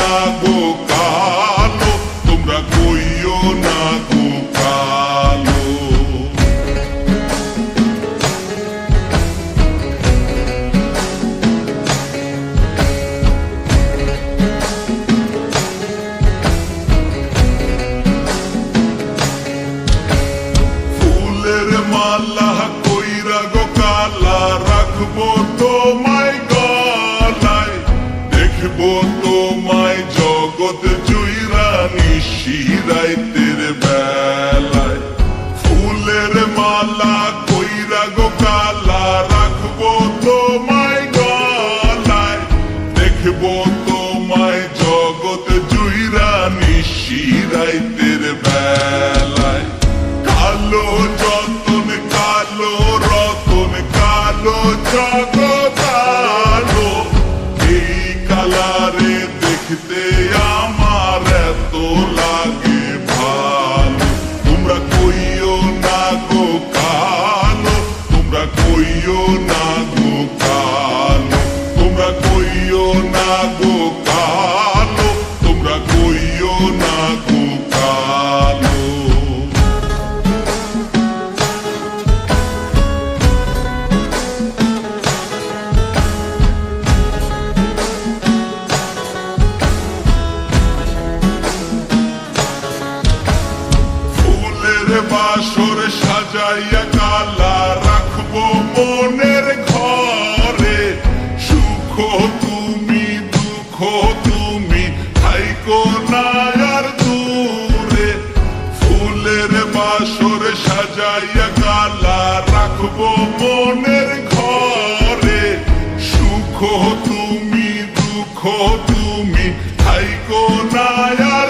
না গো কালো, তোমরা কইও না গো কালো। ফুলের মালা কইরা গো কালা, রাখবো তোমায় গলায়, দেখবো তোমায় জগৎ জুইরা নিশিরাইতের বেলায়। ফুলের মালা কইরা গো কালা, রাখবো তোমায় গলায়, দেখবো তোমায় জগৎ জুইরা নিশিরাইতের বেলায়। কালো যতন কালো রতন কালো জগৎ আলো, এই কালারে দেখতে আমার এত লাগে ভালো। তোমরা কইও না গো কালো, তোমরা কইও না গো কালো, তোমরা কইও না গো কালো, তোমরা কইও না গো কালো। বাসর সাজাইয়া কালা, রাখবো মনের ঘরে, সুখ তুমি দুঃখ তুমি থাইকো না আর দূরে। ফুলের বাসর সাজাইয়া কালা, রাখবো মনের ঘরে, সুখ তুমি দুঃখ তুমি থাইকো না আর